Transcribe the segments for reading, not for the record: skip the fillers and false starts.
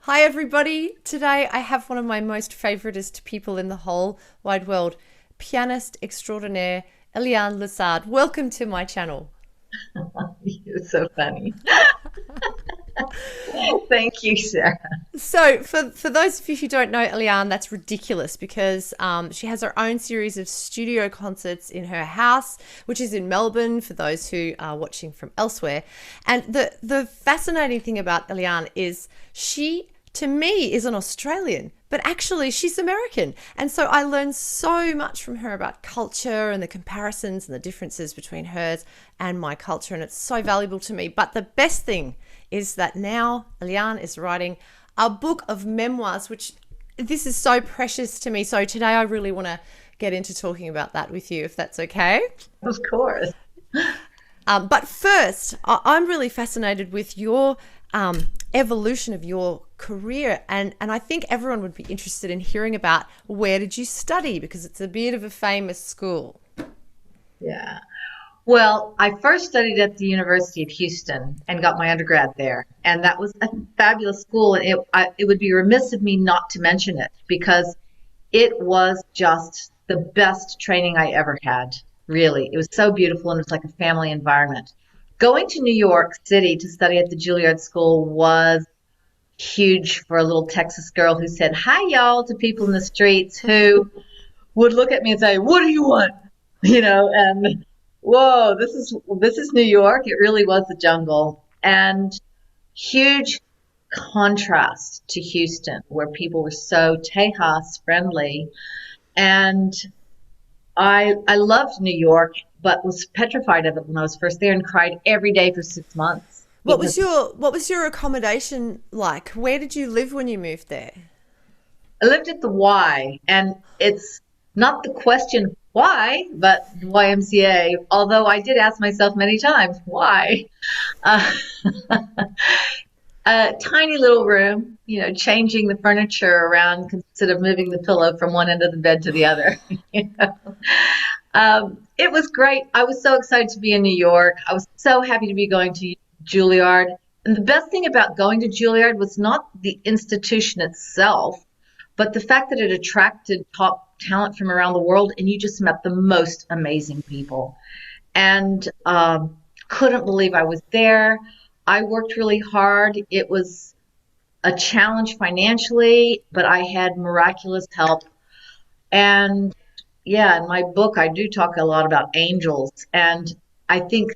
Hi, everybody. Today I have one of my most favoritist people in the whole wide world, pianist extraordinaire, Elyane Laussade. Welcome to my channel. You're so funny. Thank you, Sarah. So, for those of you who don't know Elyane, that's ridiculous because she has her own series of studio concerts in her house, which is in Melbourne for those who are watching from elsewhere. And the fascinating thing about Elyane is she, to me, is an Australian, but actually she's American. And so I learned so much from her about culture and the comparisons and the differences between hers and my culture. And it's so valuable to me. But the best thing is that now Elyane is writing a book of memoirs, which this is so precious to me. So today I really want to get into talking about that with you, if that's okay. Of course. But first, I'm really fascinated with your evolution of your career. And I think everyone would be interested in hearing about where did you study, because it's a bit of a famous school. Yeah. Well, I first studied at the University of Houston and got my undergrad there, and that was a fabulous school. And it would be remiss of me not to mention it because it was just the best training I ever had. Really, it was so beautiful, and it was like a family environment. Going to New York City to study at the Juilliard School was huge for a little Texas girl who said hi y'all to people in the streets who would look at me and say, "What do you want?" And whoa, this is New York. It really was the jungle, and huge contrast to Houston, where people were so Tejas friendly. And I loved New York, but was petrified of it when I was first there and cried every day for 6 months because What was your accommodation like? Where did you live when you moved there? I lived at the Y, and it's not the question why, but YMCA, although I did ask myself many times, why? Uh, a tiny little room, changing the furniture around instead of moving the pillow from one end of the bed to the other. You know? It was great. I was so excited to be in New York. I was so happy to be going to Juilliard. And the best thing about going to Juilliard was not the institution itself, but the fact that it attracted top talent from around the world, and you just met the most amazing people. And couldn't believe I was there. I worked really hard. It was a challenge financially, but I had miraculous help. And yeah, in my book, I do talk a lot about angels, and I think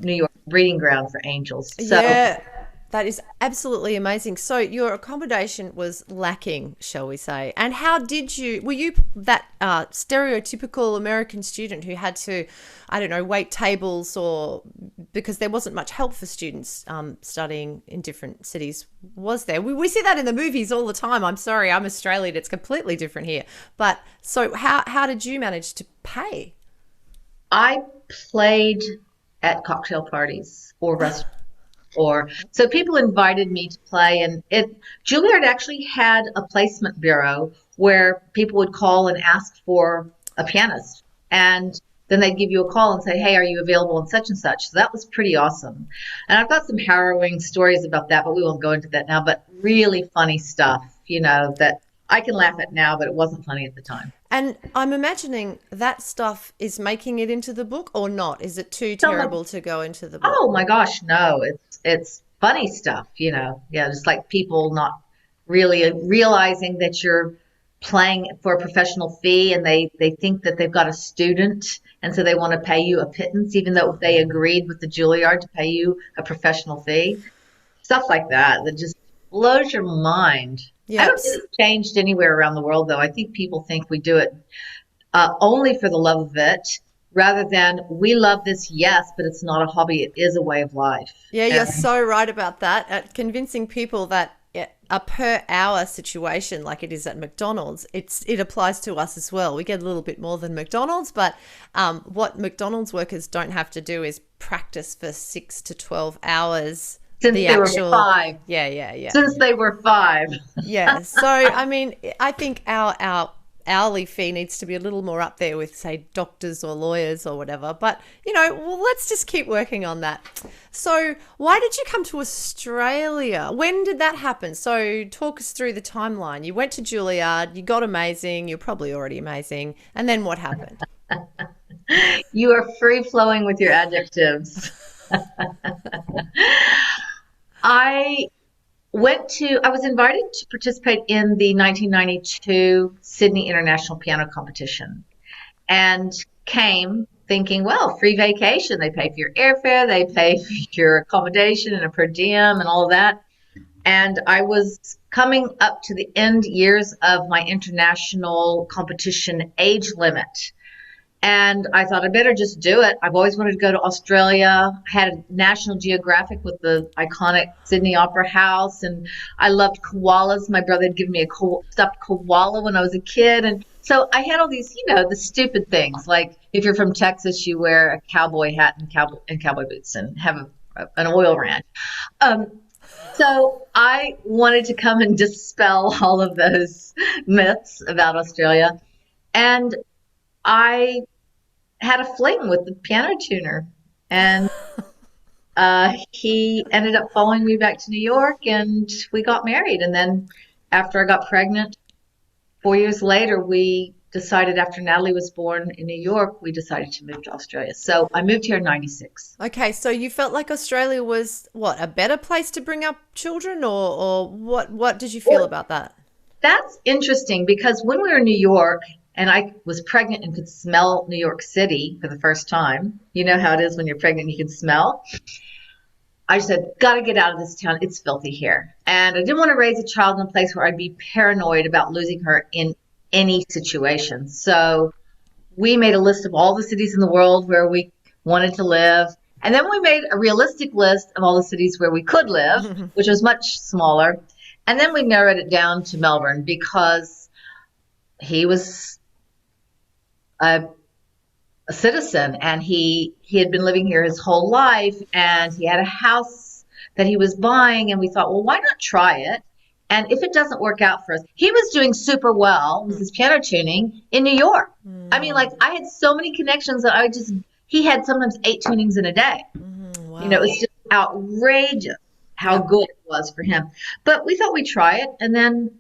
New York breeding ground for angels. So Yeah, that is absolutely amazing. So your accommodation was lacking, shall we say? And how did you, were you that stereotypical American student who had to, I don't know, wait tables, or because there wasn't much help for students studying in different cities, was there? We see that in the movies all the time. I'm sorry, I'm Australian. It's completely different here. But so how did you manage to pay? I played at cocktail parties or restaurants. Or so people invited me to play, and it Juilliard actually had a placement bureau where people would call and ask for a pianist, and then they'd give you a call and say, "Hey, are you available?" and such. So that was pretty awesome. And I've got some harrowing stories about that, but we won't go into that now. But really funny stuff, that I can laugh at now, but it wasn't funny at the time. And I'm imagining that stuff is making it into the book or not? Is it too So much. terrible to go into the book? Oh my gosh, no, it's funny stuff, Yeah, just like people not really realizing that you're playing for a professional fee, and they think that they've got a student, and so they want to pay you a pittance even though they agreed with the Juilliard to pay you a professional fee. Stuff like that just blows your mind. I Yeah. don't think it's changed anywhere around the world, though. I think people think we do it only for the love of it, rather than we love this, yes, but it's not a hobby. It is a way of life. Yeah, you're And so right about that. At convincing people that a per hour situation like it is at McDonald's, it applies to us as well. We get a little bit more than McDonald's, but what McDonald's workers don't have to do is practice for 6 to 12 hours. since The they were actual, five, yeah, yeah, yeah. since they were five. Yeah. So, I mean, I think hourly fee needs to be a little more up there with, say, doctors or lawyers or whatever. But, well, let's just keep working on that. So why did you come to Australia? When did that happen? So talk us through the timeline. You went to Juilliard, you got amazing, you're probably already amazing. And then what happened? You are free flowing with your adjectives. I I was invited to participate in the 1992 Sydney International Piano Competition and came thinking, well, free vacation. They pay for your airfare, they pay for your accommodation and a per diem and all of that. And I was coming up to the end years of my international competition age limit. And I thought I better just do it. I've always wanted to go to Australia. I had a National Geographic with the iconic Sydney Opera House, and I loved koalas. My brother had given me a stuffed koala when I was a kid. And so I had all these, the stupid things. Like if you're from Texas, you wear a cowboy hat and cowboy boots and have an oil ranch. So I wanted to come and dispel all of those myths about Australia. And I had a fling with the piano tuner, and he ended up following me back to New York, and we got married. And then after I got pregnant, 4 years later, we decided, after Natalie was born in New York, we decided to move to Australia. So I moved here in 96. Okay, so you felt like Australia was, what, a better place to bring up children, or what did you feel about that? That's interesting, because when we were in New York, and I was pregnant and could smell New York City for the first time. You know how it is when you're pregnant, you can smell. I said, got to get out of this town. It's filthy here. And I didn't want to raise a child in a place where I'd be paranoid about losing her in any situation. So we made a list of all the cities in the world where we wanted to live. And then we made a realistic list of all the cities where we could live, which was much smaller. And then we narrowed it down to Melbourne, because he was a citizen, and he had been living here his whole life, and he had a house that he was buying, and we thought, well, why not try it? And if it doesn't work out for us, he was doing super well with his piano tuning in New York. I mean, like, I had so many connections that he had sometimes 8 tunings in a day. Wow. It was just outrageous how good it was for him. But we thought we'd try it. And then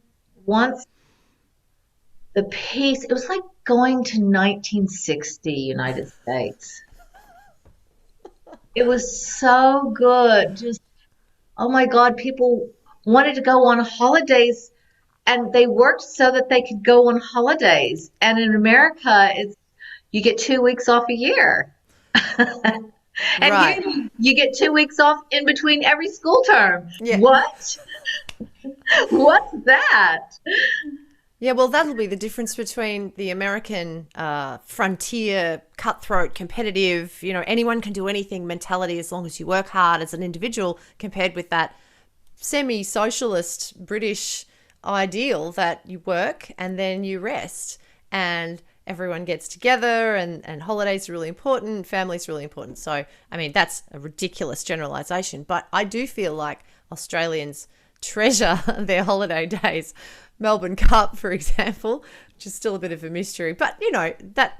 once the pace, it was like going to 1960 United States. It was so good. Just, oh my God, people wanted to go on holidays, and they worked so that they could go on holidays. And in America, you get 2 weeks off a year. And right. Here you get 2 weeks off in between every school term. Yeah. What? What's that? Yeah, well, that'll be the difference between the American frontier, cutthroat, competitive, anyone can do anything mentality as long as you work hard as an individual, compared with that semi-socialist British ideal that you work and then you rest, and everyone gets together, and holidays are really important, family's really important. So, I mean, that's a ridiculous generalization, but I do feel like Australians treasure their holiday days. Melbourne Cup, for example, which is still a bit of a mystery, but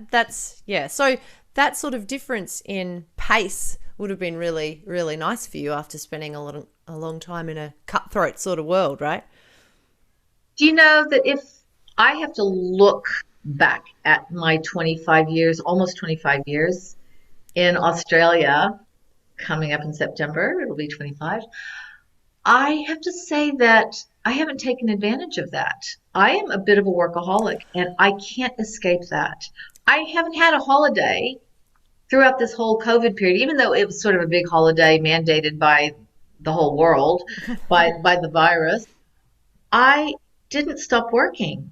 that's so that sort of difference in pace would have been really, really nice for you after spending a long time in a cutthroat sort of world, right? Do you know that if I have to look back at my 25 years, almost 25 years in Australia, coming up in September, it'll be 25, I have to say that I haven't taken advantage of that. I am a bit of a workaholic, and I can't escape that. I haven't had a holiday throughout this whole COVID period, even though it was sort of a big holiday mandated by the whole world, by the virus. I didn't stop working.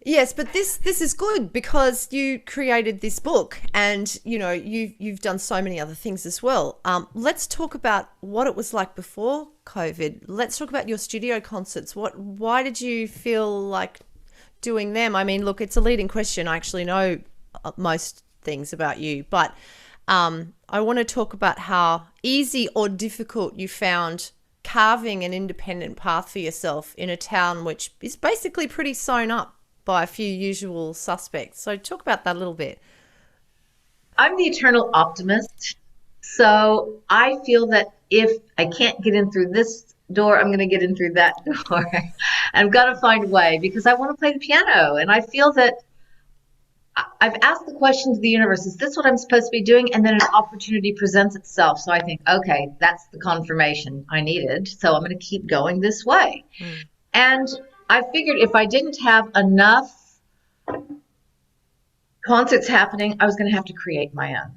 Yes, but this is good, because you created this book, and you've done so many other things as well. Let's talk about what it was like before COVID. Let's talk about your studio concerts. Why did you feel like doing them? I mean, look, it's a leading question. I actually know most things about you, but I want to talk about how easy or difficult you found carving an independent path for yourself in a town which is basically pretty sewn up by a few usual suspects. So talk about that a little bit. I'm the eternal optimist. So I feel that if I can't get in through this door, I'm going to get in through that door. I've got to find a way because I want to play the piano. And I feel that I've asked the question to the universe, is this what I'm supposed to be doing? And then an opportunity presents itself. So I think, okay, that's the confirmation I needed. So I'm going to keep going this way. And I figured if I didn't have enough concerts happening, I was going to have to create my own.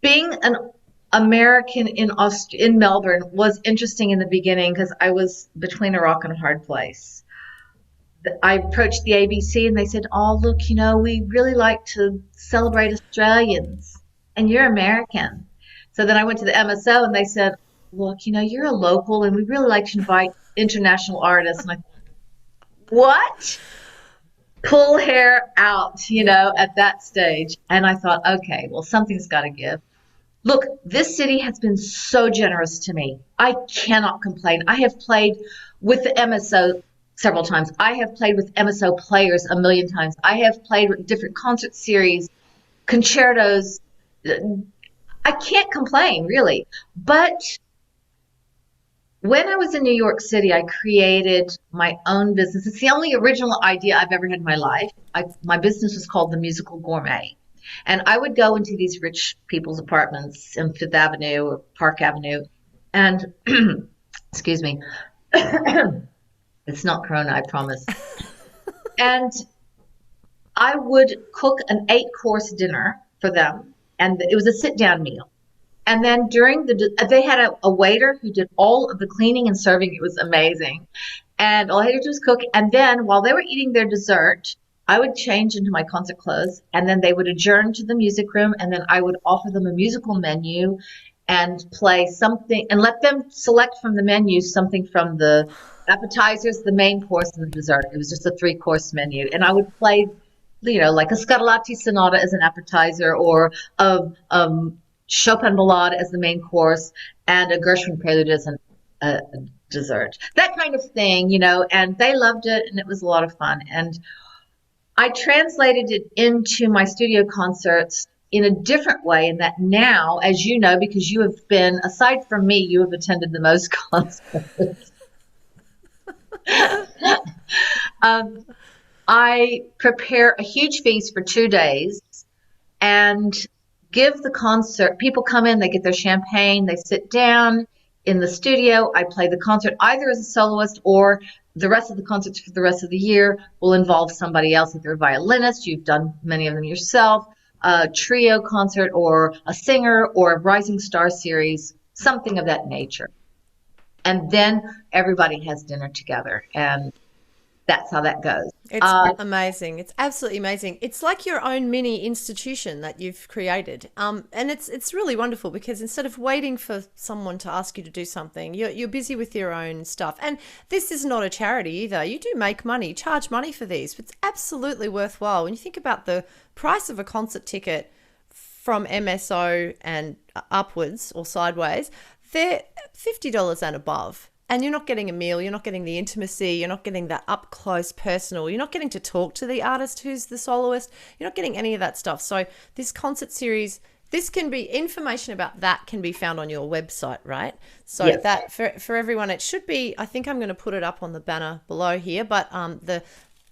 Being an American in Melbourne was interesting in the beginning because I was between a rock and a hard place. I approached the ABC and they said, oh, look, we really like to celebrate Australians and you're American. So then I went to the MSO and they said, look, you're a local and we really like to invite international artists. And I thought, what? Pull hair out, at that stage. And I thought, okay, well, something's got to give. Look, this city has been so generous to me. I cannot complain. I have played with the MSO several times. I have played with MSO players a million times. I have played with different concert series, concertos. I can't complain, really. But when I was in New York City, I created my own business. It's the only original idea I've ever had in my life. My business was called The Musical Gourmet. And I would go into these rich people's apartments in Fifth Avenue or Park Avenue. And, excuse me, it's not Corona, I promise. And I would cook an 8-course dinner for them. And it was a sit-down meal. And then they had a waiter who did all of the cleaning and serving. It was amazing. And all I had to do was cook. And then while they were eating their dessert, I would change into my concert clothes, and then they would adjourn to the music room, and then I would offer them a musical menu and play something and let them select from the menu something from the appetizers, the main course, and the dessert. It was just a 3-course menu. And I would play, like a Scarlatti Sonata as an appetizer or a Chopin Ballade as the main course and a Gershwin Prelude as a dessert. That kind of thing, and they loved it, and it was a lot of fun. And I translated it into my studio concerts in a different way, in that now, as you know, because you have been, aside from me, you have attended the most concerts. I prepare a huge feast for 2 days and give the concert. People come in, they get their champagne, they sit down in the studio. I play the concert either as a soloist or the rest of the concerts for the rest of the year will involve somebody else. If they're a violinist, you've done many of them yourself, a trio concert or a singer or a Rising Star series, something of that nature. And then everybody has dinner together, and that's how that goes. It's amazing. It's absolutely amazing. It's like your own mini institution that you've created. And it's really wonderful because instead of waiting for someone to ask you to do something, you're busy with your own stuff. And this is not a charity either. You do make money, charge money for these, but it's absolutely worthwhile. When you think about the price of a concert ticket from MSO and upwards or sideways, they're $50 and above. And you're not getting a meal, you're not getting the intimacy, you're not getting that up close personal, you're not getting to talk to the artist who's the soloist, you're not getting any of that stuff. So this concert series, this can be, information about that can be found on your website, right? So yes. That for everyone, it should be, I think I'm going to put it up on the banner below here, but the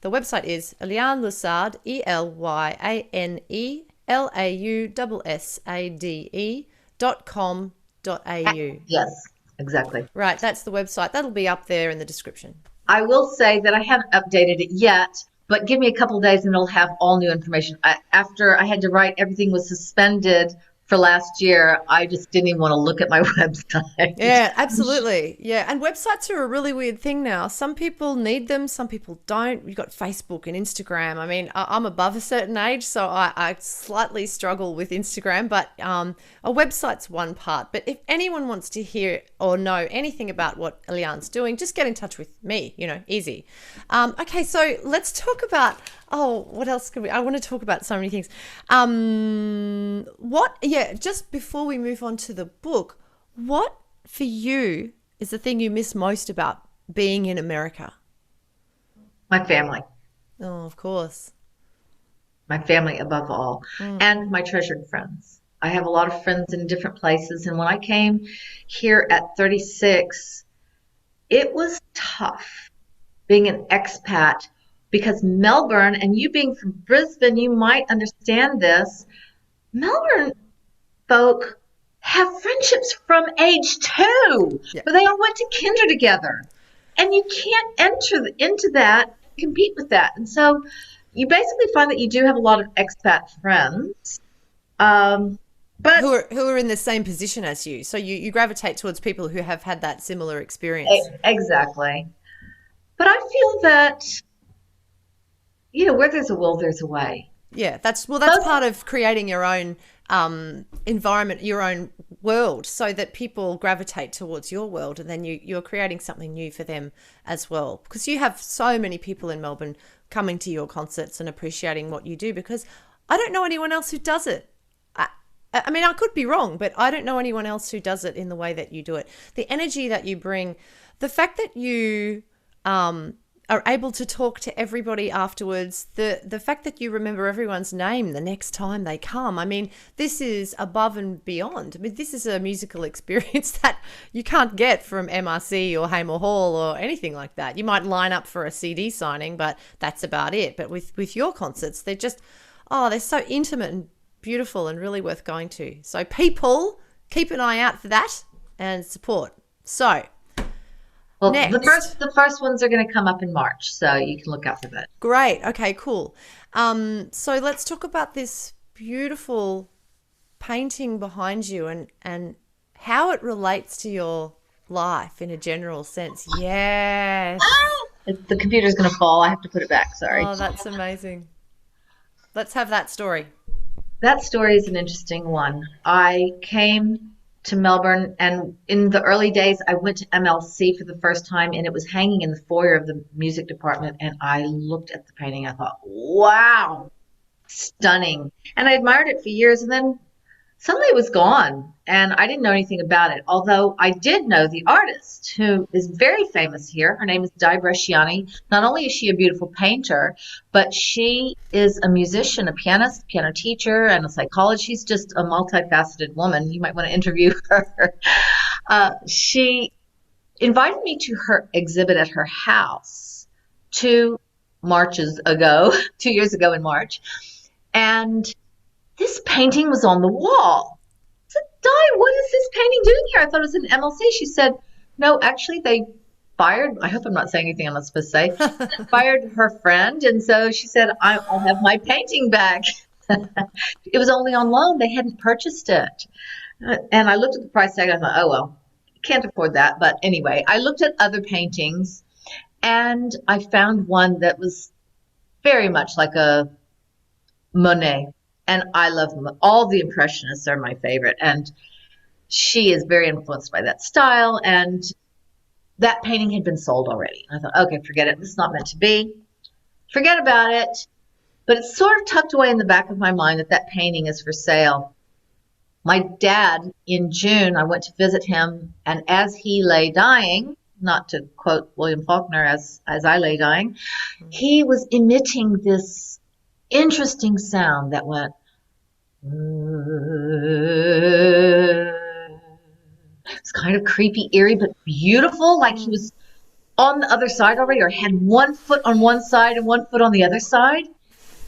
website is Elyane Laussade, ELYANE.com.au. Yes. Exactly. Right. That's the website. That'll be up there in the description. I will say that I haven't updated it yet, but give me a couple of days and it'll have all new information. After I had to write, everything was suspended for last year. I just didn't even want to look at my website. Yeah, absolutely. Yeah. And websites are a really weird thing now. Some people need them. Some people don't. You've got Facebook and Instagram. I mean, I'm above a certain age, so I slightly struggle with Instagram, but a website's one part. But if anyone wants to hear or know anything about what Elyane's doing, just get in touch with me, easy. Okay, so let's talk about, what else could I want to talk about so many things. Just before we move on to the book, what for you is the thing you miss most about being in America? My family. Oh, of course. My family above all, and my treasured friends. I have a lot of friends in different places, and when I came here at 36, it was tough being an expat because Melbourne, and you being from Brisbane, you might understand this. Melbourne folk have friendships from age 2, Yeah. where they all went to kinder together. And you can't enter into that, compete with that. And so you basically find that you do have a lot of expat friends. Um, but Who are in the same position as you. So you gravitate towards people who have had that similar experience. exactly. But I feel that, where there's a will, there's a way. Yeah, that's Most, part of creating your own environment, your own world, so that people gravitate towards your world, and then you're creating something new for them as well. Because you have so many people in Melbourne coming to your concerts and appreciating what you do. Because I don't know anyone else who does it. I mean, I could be wrong, but I don't know anyone else who does it in the way that you do it. The energy that you bring, the fact that you are able to talk to everybody afterwards, the fact that you remember everyone's name the next time they come. I mean, this is above and beyond. I mean, this is a musical experience that you can't get from MRC or Hamer Hall or anything like that. You might line up for a CD signing, but that's about it. But with your concerts, they're just, they're so intimate and beautiful and really worth going to. So people, keep an eye out for that and support. So well, next. the first ones are going to come up in March, so you can look out for that. Great. Okay, cool. So let's talk about this beautiful painting behind you and how it relates to your life in a general sense. Yes. The computer's going to fall. I have to put it back. Sorry. Oh, that's amazing. Let's have that story. That story is an interesting one. I came to Melbourne, and in the early days, I went to MLC for the first time, and it was hanging in the foyer of the music department. And I looked at the painting. I thought, wow, stunning. And I admired it for years. And then suddenly it was gone, and I didn't know anything about it. Although I did know the artist, who is very famous here. Her name is Di Bresciani. Not only is she a beautiful painter, but she is a musician, a pianist, piano teacher, and a psychologist. She's just a multifaceted woman. You might want to interview her. She invited me to her exhibit at her house 2 Marches ago, 2 years ago in March. And this painting was on the wall. I said, Di, what is this painting doing here? I thought it was an MLC. She said, no, actually they fired, I hope I'm not saying anything I'm not supposed to say, fired her friend. And so she said, I'll have my painting back. It was only on loan. They hadn't purchased it. And I looked at the price tag. I thought, oh, well, can't afford that. But anyway, I looked at other paintings, and I found one that was very much like a Monet. And I love them. All the Impressionists are my favorite. And she is very influenced by that style. And that painting had been sold already. I thought, okay, forget it. This is not meant to be. Forget about it. But it's sort of tucked away in the back of my mind that that painting is for sale. My dad, in June, I went to visit him. And as he lay dying, not to quote William Faulkner, as I lay dying, he was emitting this interesting sound that went, it's kind of creepy, eerie, but beautiful. Like he was on the other side already, or had one foot on one side and one foot on the other side.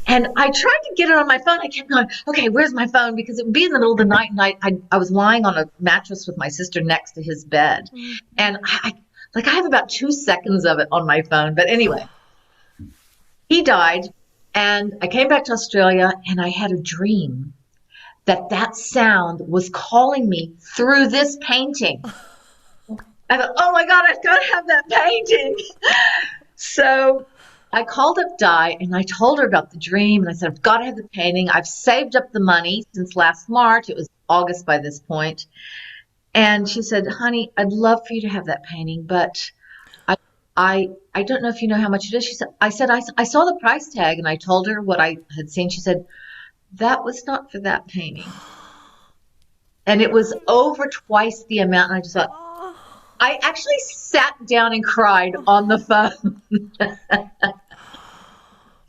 And I tried to get it on my phone. I kept going, okay, where's my phone? Because it would be in the middle of the night, and I was lying on a mattress with my sister next to his bed. And I have about 2 seconds of it on my phone. But anyway, he died, and I came back to Australia, and I had a dream that sound was calling me through this painting. I thought, oh my God, I've got to have that painting. So I called up Di and I told her about the dream, and I said, I've got to have the painting. I've saved up the money since last March. It was August by this point. And she said, honey, I'd love for you to have that painting, but I don't know if you know how much it is. She said, I saw the price tag, and I told her what I had seen. She said, that was not for that painting. And it was over twice the amount. And I just thought, I actually sat down and cried on the phone.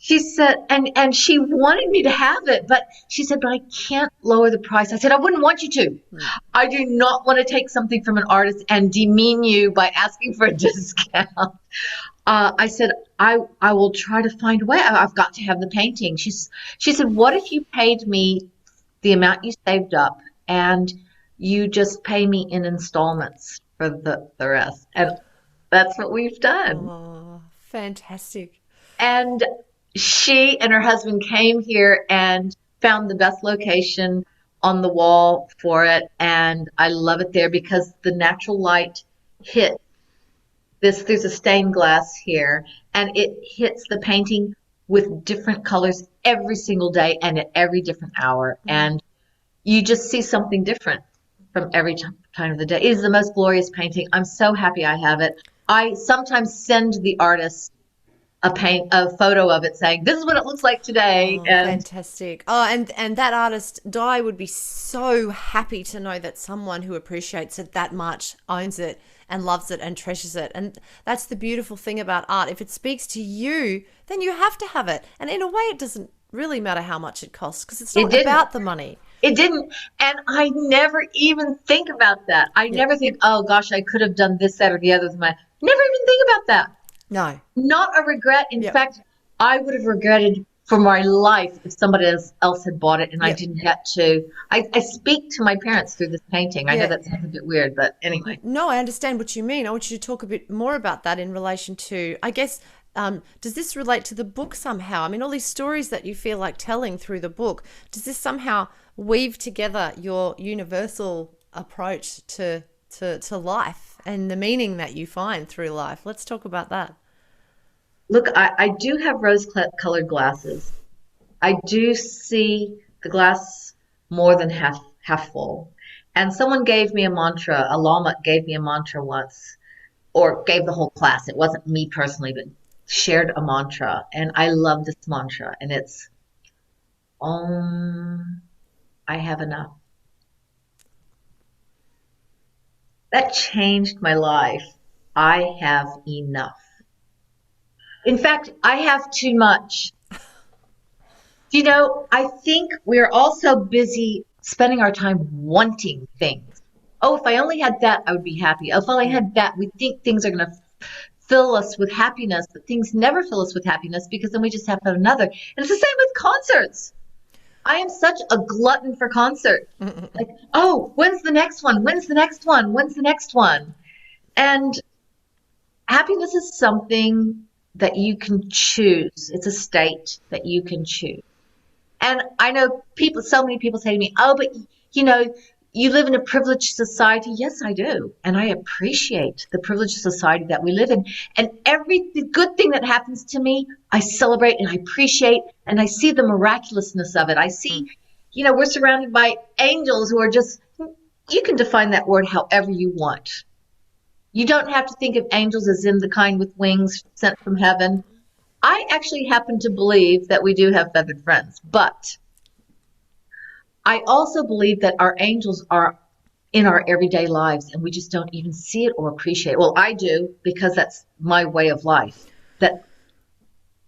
she said, and she wanted me to have it, but she said, but I can't lower the price. I said, I wouldn't want you to. Hmm. I do not want to take something from an artist and demean you by asking for a discount. I said, I will try to find a way. I've got to have the painting. She said, what if you paid me the amount you saved up and you just pay me in installments for the rest? And that's what we've done. Oh, fantastic. And she and her husband came here and found the best location on the wall for it. And I love it there because the natural light hit this. There's a stained glass here, and it hits the painting with different colors every single day and at every different hour. And you just see something different from every time of the day. It is the most glorious painting. I'm so happy I have it. I sometimes send the artist a photo of it saying, this is what it looks like today. Oh, And fantastic. Oh, and that artist, Di, would be so happy to know that someone who appreciates it that much owns it and loves it and treasures it. And that's the beautiful thing about art. If it speaks to you, then you have to have it. And in a way, it doesn't really matter how much it costs because it's it not didn't. about the money. It didn't. And I never even think about that. I Yeah. never think, oh gosh, I could have done this, that, or the other with my, never even think about that. No. Not a regret. In Yep. fact, I would have regretted for my life if somebody else had bought it and I Yep. didn't get to. I speak to my parents through this painting. I know Yeah. that sounds a bit weird, but anyway. No, I understand what you mean. I want you to talk a bit more about that in relation to, I guess, does this relate to the book somehow? I mean, all these stories that you feel like telling through the book, does this somehow weave together your universal approach to life and the meaning that you find through life? Let's talk about that. Look, I do have rose-colored glasses. I do see the glass more than half full. And someone gave me a mantra, a lama gave me a mantra once, or gave the whole class. It wasn't me personally, but shared a mantra. And I love this mantra. And it's, I have enough. That changed my life. I have enough. In fact, I have too much. You know, I think we're all so busy spending our time wanting things. Oh, if I only had that, I would be happy. Oh, if I only had that, we think things are going to fill us with happiness, but things never fill us with happiness because then we just have to have another. And it's the same with concerts. I am such a glutton for concerts. Like, oh, when's the next one? When's the next one? When's the next one? And happiness is something that you can choose. It's a state that you can choose. And I know people, so many people say to me, oh, but you know, you live in a privileged society. Yes, I do. And I appreciate the privileged society that we live in. And every good thing that happens to me, I celebrate and I appreciate and I see the miraculousness of it. I see, you know, we're surrounded by angels who are just, you can define that word however you want. You don't have to think of angels as in the kind with wings sent from heaven. I actually happen to believe that we do have feathered friends, but I also believe that our angels are in our everyday lives and we just don't even see it or appreciate it. Well, I do because that's my way of life.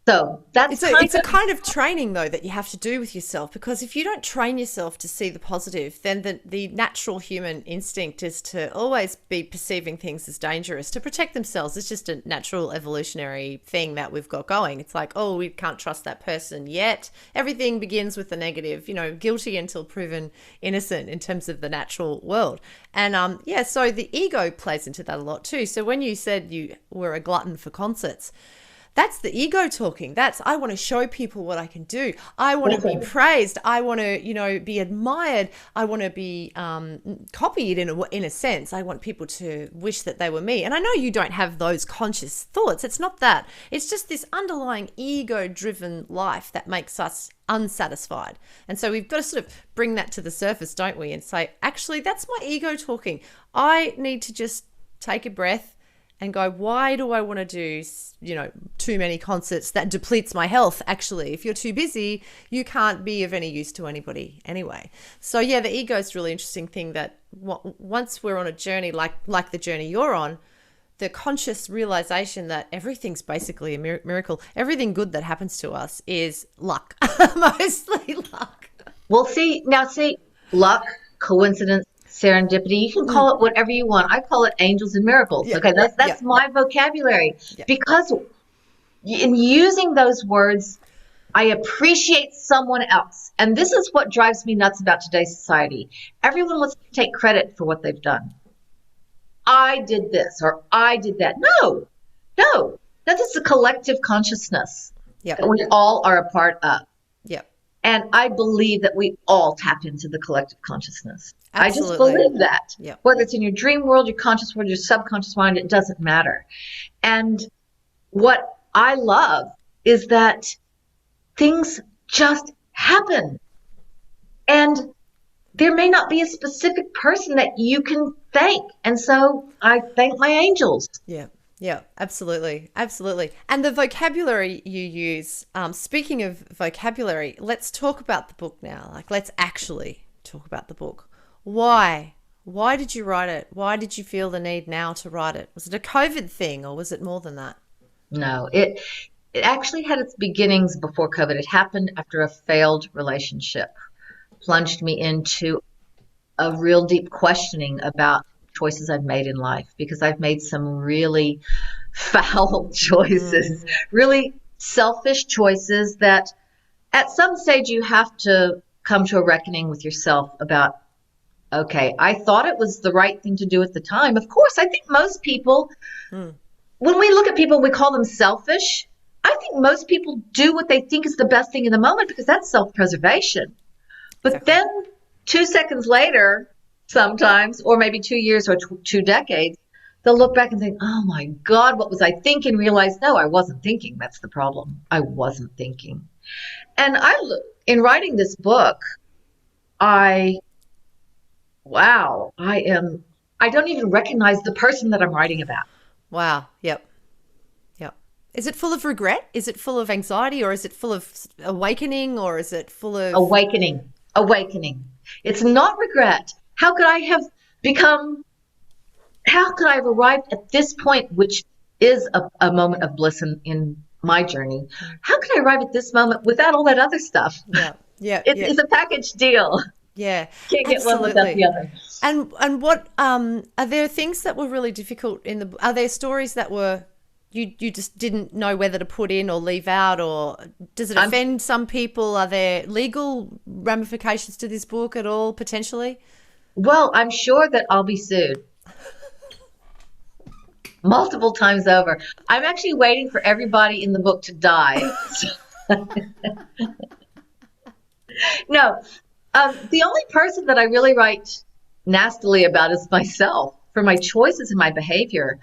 So that's It's a kind of training though that you have to do with yourself, because if you don't train yourself to see the positive, then the natural human instinct is to always be perceiving things as dangerous to protect themselves. It's just a natural evolutionary thing that we've got going. It's like, oh, we can't trust that person yet. Everything begins with the negative, you know, guilty until proven innocent in terms of the natural world. And yeah, so the ego plays into that a lot too. So when you said you were a glutton for concerts, that's the ego talking. That's, I want to show people what I can do. I want to be praised. I want to, you know, be admired. I want to be copied in a sense. I want people to wish that they were me. And I know you don't have those conscious thoughts. It's not that. It's just this underlying ego-driven life that makes us unsatisfied. And so we've got to sort of bring that to the surface, don't we? And say, actually, that's my ego talking. I need to just take a breath and go, why do I want to do, you know, too many concerts? That depletes my health. Actually, if you're too busy, you can't be of any use to anybody anyway. So yeah, the ego is a really interesting thing that once we're on a journey like the journey you're on, the conscious realization that everything's basically a miracle. Everything good that happens to us is luck, mostly luck. Well, see, luck, coincidence, serendipity, you can call it whatever you want. I call it angels and miracles. Yeah, Okay, that's yeah, my vocabulary. yeah. Because in using those words, I appreciate someone else. And this is what drives me nuts about today's society. Everyone wants to take credit for what they've done. I did this or I did that. No, no. That is a collective consciousness Yeah, that we all are a part of. yeah. And I believe that we all tap into the collective consciousness. I just Absolutely. believe that. Yeah. Whether it's in your dream world, your conscious world, your subconscious mind, it doesn't matter. And what I love is that things just happen. And there may not be a specific person that you can thank. And so I thank my angels. Yeah. Yeah, absolutely. Absolutely. And the vocabulary you use, speaking of vocabulary, let's talk about the book now. Like, let's actually talk about the book. Why? Why did you write it? Why did you feel the need now to write it? Was it a COVID thing or was it more than that? No, it actually had its beginnings before COVID. It happened after a failed relationship, plunged me into a real deep questioning about choices I've made in life, because I've made some really foul choices, really selfish choices that at some stage you have to come to a reckoning with yourself about, okay, I thought it was the right thing to do at the time. Of course, I think most people, when we look at people, we call them selfish. I think most people do what they think is the best thing in the moment because that's self-preservation. But Exactly. then 2 seconds later, sometimes, or maybe 2 years or 2 decades, they'll look back and think, oh my God, what was I thinking? Realize, no, I wasn't thinking. That's the problem. I wasn't thinking. And in writing this book, I don't even recognize the person that I'm writing about. Wow. Yep. Yep. Is it full of regret? Is it full of anxiety, or is it full of awakening, or is it full of Awakening. It's not regret. How could I have arrived at this point, which is a moment of bliss in my journey? How can I arrive at this moment without all that other stuff? Yeah. Yeah. It's a package deal. Yeah. Can't get one without the other. And what are there things that were really difficult in the? Are there stories that were you just didn't know whether to put in or leave out, or does it offend some people? Are there legal ramifications to this book at all potentially? Well, I'm sure that I'll be sued multiple times over. I'm actually waiting for everybody in the book to die. No, the only person that I really write nastily about is myself for my choices and my behavior.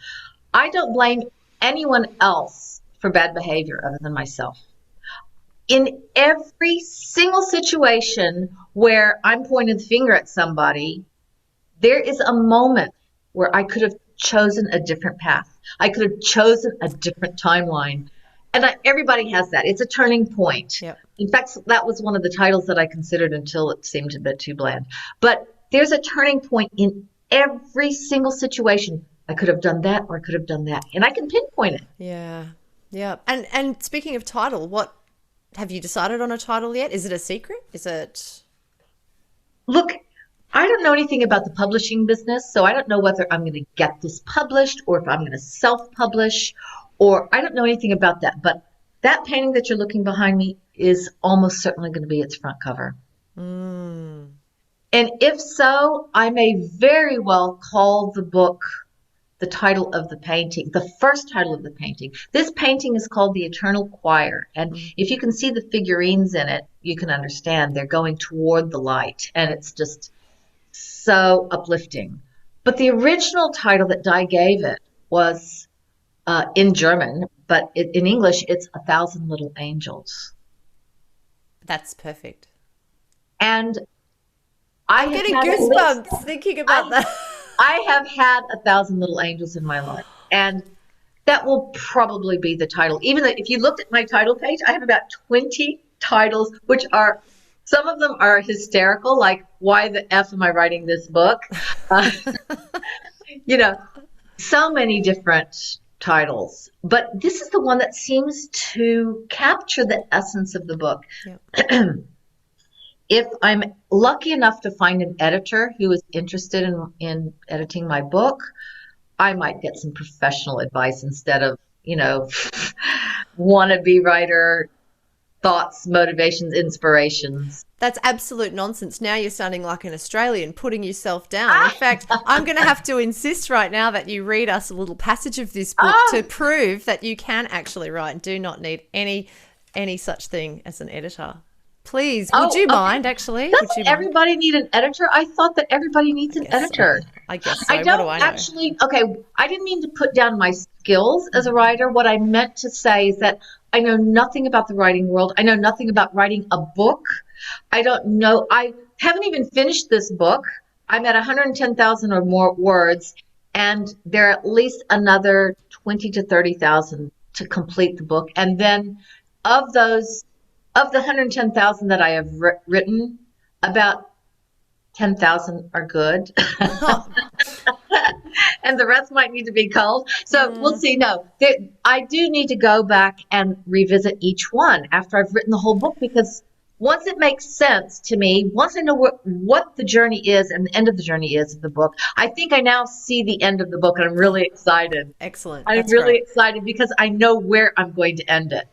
I don't blame anyone else for bad behavior other than myself. In every single situation where I'm pointing the finger at somebody, there is a moment where I could have chosen a different path. I could have chosen a different timeline. And everybody has that. It's a turning point. Yep. In fact, that was one of the titles that I considered until it seemed a bit too bland. But there's a turning point in every single situation. I could have done that or I could have done that. And I can pinpoint it. Yeah. Yeah. And speaking of title, what have you decided on a title yet? Is it a secret? Is it? Look, I don't know anything about the publishing business, so I don't know whether I'm going to get this published or if I'm going to self-publish, or I don't know anything about that. But that painting that you're looking behind me is almost certainly going to be its front cover. And if so, I may very well call the book the title of the painting, the first title of the painting. This painting is called The Eternal Choir. And if you can see the figurines in it, you can understand they're going toward the light. And it's just so uplifting. But the original title that Di gave it was in German, but in English, it's 1,000 Little Angels. That's perfect. And I'm getting goosebumps thinking about that. I have had 1,000 little angels in my life, and that will probably be the title. Even though if you looked at my title page, I have about 20 titles, which are, some of them are hysterical, like, why the F am I writing this book? You know, So many different titles, but this is the one that seems to capture the essence of the book. Yeah. If I'm lucky enough to find an editor who is interested in editing my book, I might get some professional advice instead of, wannabe writer thoughts, motivations, inspirations. That's absolute nonsense. Now you're sounding like an Australian, putting yourself down. In fact, I'm going to have to insist right now that you read us a little passage of this book to prove that you can actually write and do not need any such thing as an editor. Please, would you mind, actually? Doesn't everybody need an editor? I thought that everybody needs an editor. So. I guess so. I don't actually, okay, I didn't mean to put down my skills as a writer. What I meant to say is that I know nothing about the writing world. I know nothing about writing a book. I haven't even finished this book. I'm at 110,000 or more words, and there are at least another 20 to 30,000 to complete the book. And then of the 110,000 that I have written, about 10,000 are good. And the rest might need to be culled. So we'll see. No, I do need to go back and revisit each one after I've written the whole book, because once it makes sense to me, once I know what the journey is and the end of the journey is of the book, I think I now see the end of the book, and I'm really excited. Excellent. I'm really excited because I know where I'm going to end it.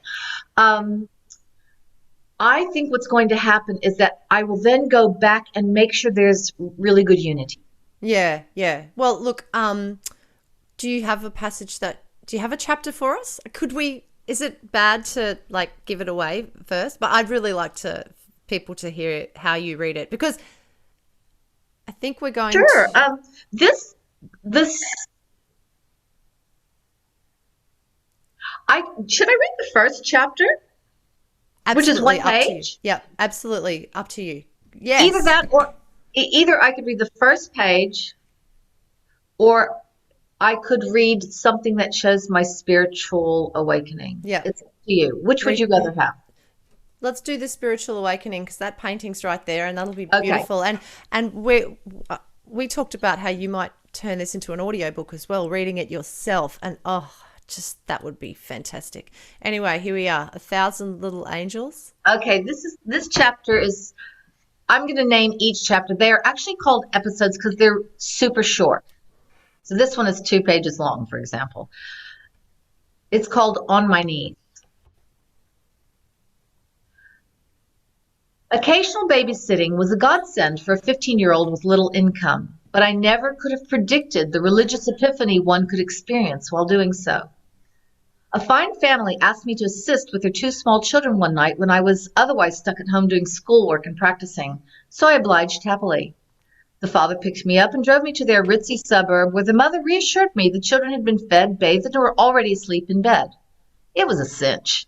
I think what's going to happen is that I will then go back and make sure there's really good unity. Yeah, yeah. Well, look, do you have do you have a chapter for us? Is it bad to give it away first? But I'd really like people to hear how you read it, because I think we're going Sure. to... This should I read the first chapter? Absolutely, which is one page? Yeah, absolutely. Up to you. Yes. Either that, or either I could read the first page, or I could read something that shows my spiritual awakening. Yeah. It's up to you. Which would you rather have? Let's do the spiritual awakening, because that painting's right there, and that'll be beautiful. Okay. And we talked about how you might turn this into an audiobook as well, reading it yourself, and just that would be fantastic. Anyway, here we are, 1,000 Little Angels. Okay, this chapter is, I'm going to name each chapter. They are actually called episodes because they're super short. So this one is 2 pages long, for example. It's called On My Knees. Occasional babysitting was a godsend for a 15-year-old with little income, but I never could have predicted the religious epiphany one could experience while doing so. A fine family asked me to assist with their 2 small children one night when I was otherwise stuck at home doing schoolwork and practicing, so I obliged happily. The father picked me up and drove me to their ritzy suburb, where the mother reassured me the children had been fed, bathed, and were already asleep in bed. It was a cinch.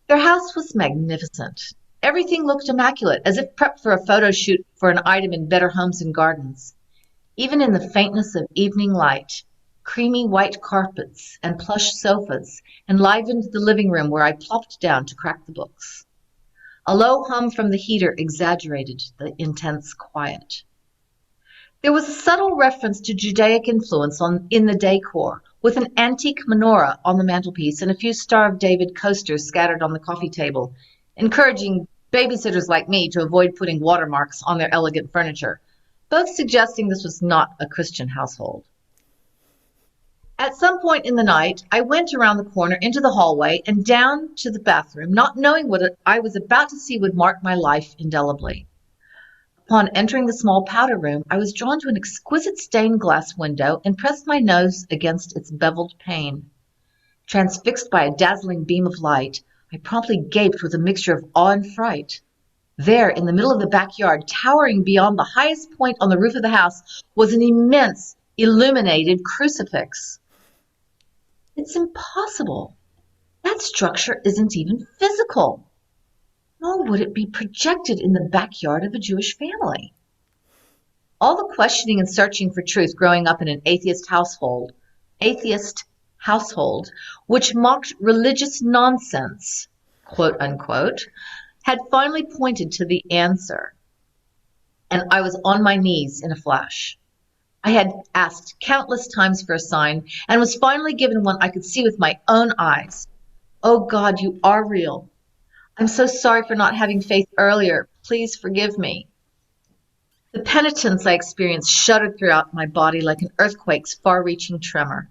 Their house was magnificent. Everything looked immaculate, as if prepped for a photo shoot for an item in Better Homes and Gardens. Even in the faintness of evening light, creamy white carpets and plush sofas enlivened the living room where I plopped down to crack the books. A low hum from the heater exaggerated the intense quiet. There was a subtle reference to Judaic influence in the decor, with an antique menorah on the mantelpiece and a few Star of David coasters scattered on the coffee table, encouraging babysitters like me to avoid putting watermarks on their elegant furniture, both suggesting this was not a Christian household. At some point in the night, I went around the corner into the hallway and down to the bathroom, not knowing what I was about to see would mark my life indelibly. Upon entering the small powder room, I was drawn to an exquisite stained glass window and pressed my nose against its beveled pane. Transfixed by a dazzling beam of light, I promptly gaped with a mixture of awe and fright. There, in the middle of the backyard, towering beyond the highest point on the roof of the house, was an immense, illuminated crucifix. It's impossible. That structure isn't even physical. Nor would it be projected in the backyard of a Jewish family. All the questioning and searching for truth growing up in an atheist household, which mocked religious nonsense, quote unquote, had finally pointed to the answer. And I was on my knees in a flash. I had asked countless times for a sign and was finally given one I could see with my own eyes. Oh God, you are real. I'm so sorry for not having faith earlier. Please forgive me. The penitence I experienced shuddered throughout my body like an earthquake's far-reaching tremor.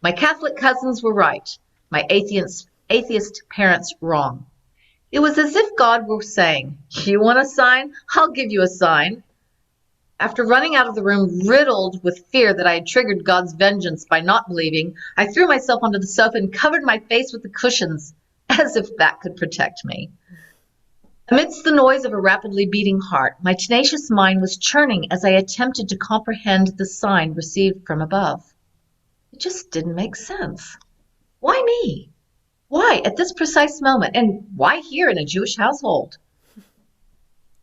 My Catholic cousins were right, my atheist parents wrong. It was as if God were saying, "You want a sign? I'll give you a sign." After running out of the room riddled with fear that I had triggered God's vengeance by not believing, I threw myself onto the sofa and covered my face with the cushions, as if that could protect me. Amidst the noise of a rapidly beating heart, my tenacious mind was churning as I attempted to comprehend the sign received from above. It just didn't make sense. Why me? Why at this precise moment? And why here in a Jewish household?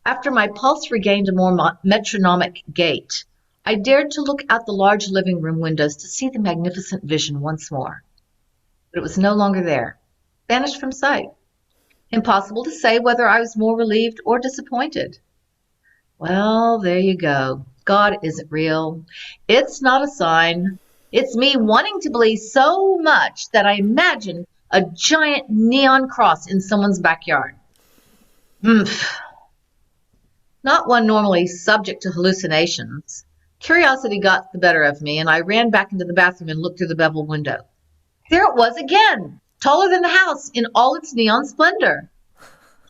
After my pulse regained a more metronomic gait, I dared to look out the large living room windows to see the magnificent vision once more. But it was no longer there, vanished from sight. Impossible to say whether I was more relieved or disappointed. Well, there you go. God isn't real. It's not a sign. It's me wanting to believe so much that I imagine a giant neon cross in someone's backyard. Not one normally subject to hallucinations. Curiosity got the better of me, and I ran back into the bathroom and looked through the beveled window. There it was again, taller than the house in all its neon splendor.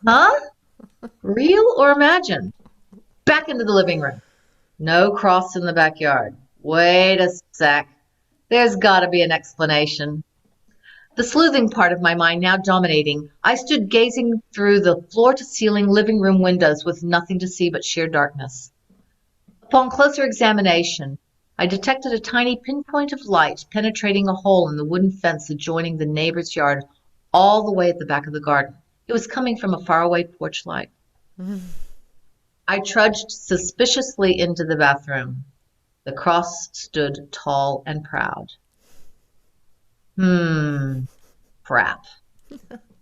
Huh? Real or imagined? Back into the living room. No cross in the backyard. Wait a sec. There's got to be an explanation. The sleuthing part of my mind now dominating, I stood gazing through the floor-to-ceiling living room windows with nothing to see but sheer darkness. Upon closer examination, I detected a tiny pinpoint of light penetrating a hole in the wooden fence adjoining the neighbor's yard all the way at the back of the garden. It was coming from a faraway porch light. I trudged suspiciously into the bathroom. The cross stood tall and proud. Crap.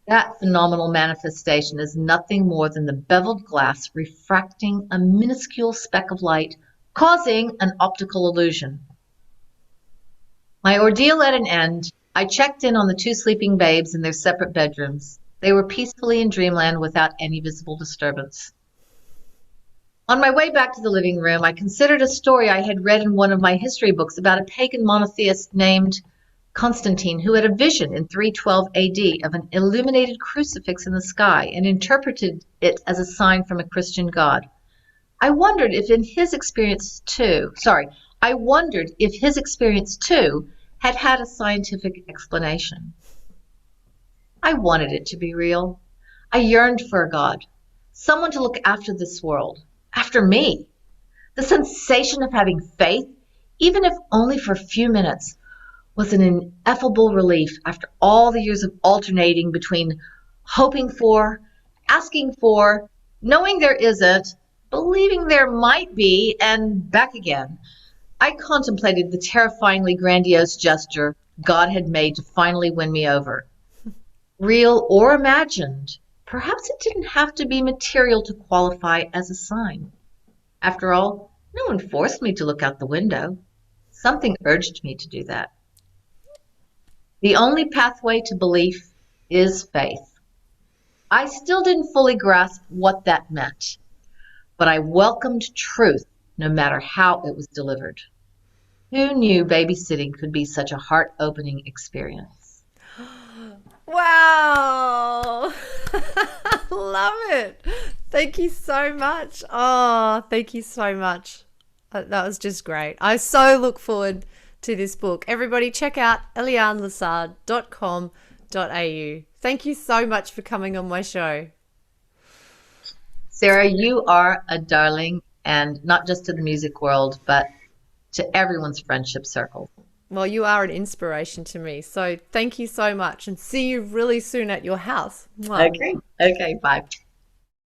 That phenomenal manifestation is nothing more than the beveled glass refracting a minuscule speck of light, causing an optical illusion. My ordeal at an end, I checked in on the two sleeping babes in their separate bedrooms. They were peacefully in dreamland without any visible disturbance. On my way back to the living room, I considered a story I had read in one of my history books about a pagan monotheist named Constantine, who had a vision in 312 AD of an illuminated crucifix in the sky and interpreted it as a sign from a Christian god. I wondered if his experience too had had a scientific explanation. I wanted it to be real. I yearned for a god, someone to look after this world, after me. The sensation of having faith, even if only for a few minutes, was an ineffable relief after all the years of alternating between hoping for, asking for, knowing there isn't, believing there might be, and back again. I contemplated the terrifyingly grandiose gesture God had made to finally win me over. Real or imagined, perhaps it didn't have to be material to qualify as a sign. After all, no one forced me to look out the window. Something urged me to do that. The only pathway to belief is faith. I still didn't fully grasp what that meant, but I welcomed truth no matter how it was delivered. Who knew babysitting could be such a heart-opening experience? Wow. Love it. Thank you so much. Oh, thank you so much. That was just great. I so look forward to this book. Everybody check out elyanelaussade.com.au. Thank you so much for coming on my show. Sarah, you are a darling, and not just to the music world, but to everyone's friendship circle. Well, you are an inspiration to me. So thank you so much, and see you really soon at your house. Mwah. Okay, bye.